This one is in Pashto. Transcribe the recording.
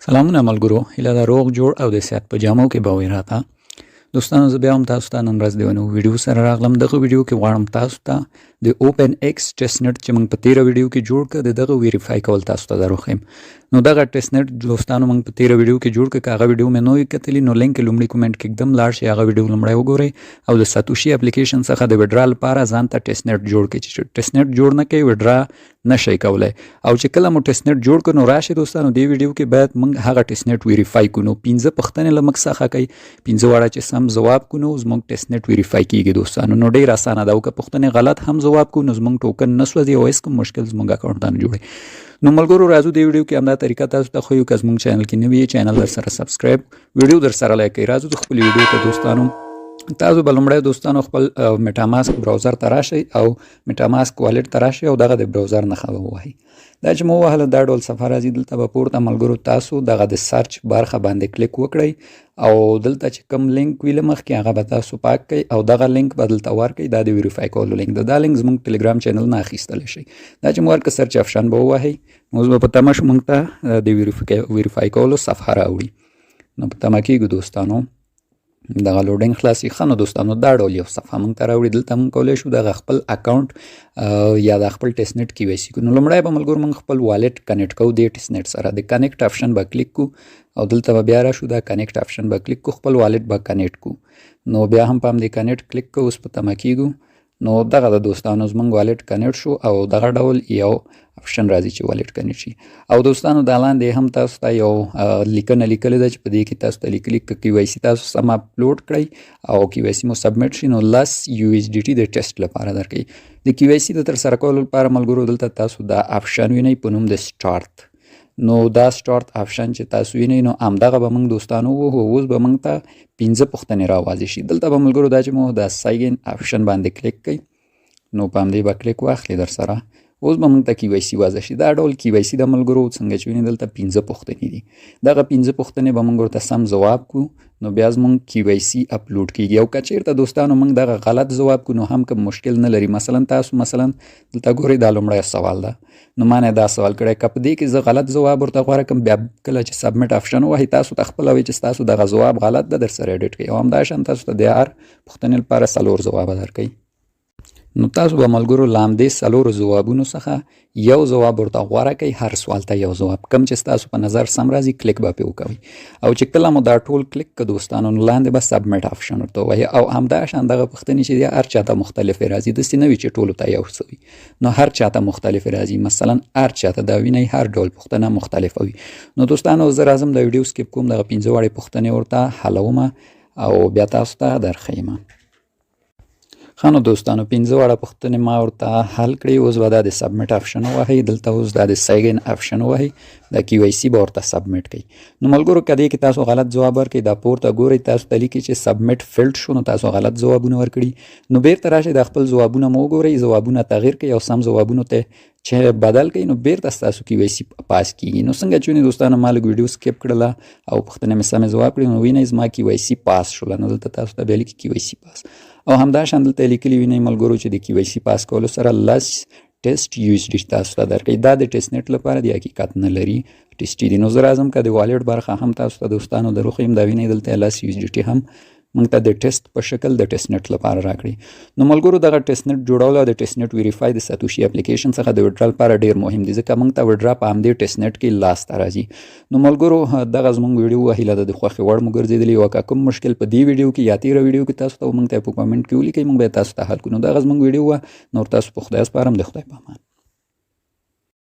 سلامونه ملګرو، هیله ده روغ جوړ او د صحت په جامو کې به وئ راته. دوستانو زه بیا هم تاسو ته نن ورځ د یو نوي ویډیو سره راغلم. دغه ویډیو کې غواړم تاسو ته د اوپن ایکس ټیسټ نټ چې موږ په تیره ویډیو کې جوړ کړ د دغه ویریفای کول تاسو ته دروښیم. نو دغه ټیسټ نټ دوستانو موږ په تیره ویډیو کې جوړ کړ. که هغه ویډیو مې نو کتلی نو لینک لومړی کومنټ کې ږدم، لاړ شئ هغه ویډیو لومړی وګورئ او د ساتوشي اپلیکیشن څخه د وډرا لپاره ځان ته ټیسټ نټ جوړ کړئ. چې ټیسټ نټ جوړ نه کړئ وډرا نشئ کولی. او چې کله مو ټیسټ نټ جوړ کړو نو راشئ دوستانو دې ویډیو کې باید موږ هغه ټیسټ نټ ویریفای کړو. نو 15 پوښتنې له موږ څخه کوي، 15 واړه چې سم ځواب کړو نو زموږ ټیسټ نټ ویریفای کیږي دوستانو. نو ډېر اسانه ده، او که پوښتنې غلط هم ځواب کړو نو زموږ ټوکن نه سوځي او هیڅ کوم مشکل زموږ اکاونټ ته نه جوړي. نو ملګرو راځو دې ویډیو کې همدا طریقه تاسو ته ښیو. که زموږ چینل کې نوي چینل در سره سبسکرایب، ویډیو در سره لایک کړئ. راځو د خپل ویډیو ته دوستانو. تاسو به لومړی دوستانو خپل میټاماسک براوزر ته راشئ او میټاماسک والټ ته راشئ او دغه د براوزر نښه ووهئ. دا چې مو ووهله دا ډول صفحه راځي. دلته به پورته ملګرو تاسو دغه د سرچ برخه باندې کلیک وکړئ او دلته چې کوم لینک وي له مخکې هغه به تاسو پاک کړئ او دغه لینک به دلته ورکړئ. دا د ویریفای کولو لینک ده. دا لینک زموږ ټلګرام چینل نه اخیستلی شئ. دا چې مو ورکړه سرچ آپشن به ووهئ نو اوس به په تمه شو موږ ته د ویریفای کولو صفحه راوړي. نو په تمه کېږو دوستانو دغه لوډینګ خلاصي. ښه نو دوستانو دا ډول یو صفحه موږ ته راوړي. دلته موږ کولی شو دغه خپل اکاونټ یا د خپل ټیسټ نټ کې ویسي کړو. نو لومړی به ملګرو موږ خپل والټ کنیکټ کوو دې ټیسټ نټ سره. د کنیکټ آپشن به کلیک کوو او دلته به بیا راشو دا کنیکټ آپشن به کلیک کوو، خپل والټ به کنیکټ کوو. نو بیا هم په همدې کنیکټ کلیک کوو. اوس په تمه کېږو. نو دغه د دوستانو زموږ والټ کنیکټ شو او دغه ډول یو آپشن راځي چې والټ کنیکټ شي. او دوستانو دا لاندې هم تاسو ته یو لیکنه لیکلې ده چې په دې کې تاسو ته لیکلي که کی واي سي تاسو سم اپلوډ کړئ او کی واي سي مو سبمیټ شي نو لس USDT د ټیسټ لپاره درکوي. د کی واي سي د ترسره کولو لپاره ملګرو دلته تاسو دا آپشن وینئ په نوم د سټارت. نو دا سټارت آپشن چې تاسو وینئ نو همدغه به موږ دوستانو ووهو. اوس به موږ ته 15 پوښتنې راوازې شي. دلته به ملګرو دا چې مو د ساین آپشن باندې کلیک کوئ نو په همدې به کلیک واخلي در سره. اوس به موږ ته کی واي سي واضح شي. دا ډول کی واي سي د ملګرو څنګه چې وینئ دلته 15 پوښتنې دي. دغه 15 پوښتنې به موږ ورته سم ځواب کړو نو بیا زموږ کی واي سي اپلوډ کیږي. او که چیرته دوستانو موږ دغه غلط ځواب کړو نو هم کوم مشکل نه لري. مثلا تاسو دلته ګورئ دا لومړی سوال ده. نو ما نه دا سوال کړی، که په دې کې زه غلط ځواب ورته غوره کړم بیا کله چې سبمیټ آپشن ووهئ تاسو ته خپله وایي چې ستاسو دغه ځواب غلط ده، در سره ایډیټ کړئ. او همداشان تاسو ته د هر پوښتنې لپاره 4 ځوابه درکوي. نو تاسو به ملګرو له همدې 4 ځوابونو څخه یو ځواب ورته غوره کړئ. هر سوال ته یو ځواب، کم چې ستاسو په نظر سم راځي کلیک به پرې وکوئ. او چې کله مو دا ټول کلیک کړه دوستانو نو لاندې به سبمیټ آپشن ورته ووایي. او همداشان دغه پوښتنې چې دي هر چاته مختلفې راځي، داسې نه وي چې ټولو ته یو څه وي. نو هر چاته مختلفې راځي. مثلا هر چاته دا وینئ هر ډول پوښتنه مختلفه وي. نو دوستانو زه راځم د ویډیو سکیپ کوم، دغه 15 وړې پوښتنې ورته حلوم او بیا تاسو ته درښیم. ښه نو دوستانو 15 واړه پوښتنې ما ورته حل کړې. اوس به دا د سبمیټ آپشن ووهئ. دلته اوس دا د ساین آپشن ووهئ، دا کی واي سي به ورته سبمیټ کړئ. نو ملګرو که دې کې تاسو غلط ځواب ورکړئ دا پورته ګورئ تاسو ته لیکي چې سبمیټ فیلډ شو، نو تاسو غلط ځوابونه ورکړي. نو بیرته راشئ د خپل ځوابونه مو وګورئ، ځوابونه تغییر کړئ او سم ځوابونو ته چې بدل کړئ نو بیرته ستاسو کی واي سي پاس کیږي. نو څنګه چې ونې دوستانو ما لږ ویډیو سکیپ کړله او پوښتنې مې سمې ځواب کړې نو وینئ زما کی واي سي پاس شوله. نو دلته تاسو ته بیا لیکي کی واي سي پاس. او همداشان دلته لیکلي وینئ ملګرو چې د کی واي سي پاس کولو سره لس ټیسټ USDT تاسو ته درکوي. دا د ټیسټ نټ لپاره د حقیقت نه لري، ټیسټي دي. نو زه راځم که د والټ برخه هم تاسو ته دوستانو دروښیم. دا وینئ دلته لس USDT هم موږ ته د ټیسټ په شکل د ټیسټ نټ لپاره راکړي. نو ملګرو دغه ټیسټ نټ جوړول او د ټیسټ نټ ویریفای د ساتوشي اپلیکیشن څخه د وډرا لپاره ډیر مهم دي، ځکه موږ ته وډرا په همدې ټیسټ نټ کې لاسته راځي. نو ملګرو دغه زموږ ویډیو هیله ده د خوښې وړ مو ګرځېدلي. او که کوم مشکل په دې ویډیو کې یا تیره ویډیو کې تاسو ته موږ ته په کامنټ کې ولیکئ، موږ به تاسو ته حل کړو. نو دغه زموږ ویډیو وه. نور تاسو په خدای سپارم. د خدای په امان.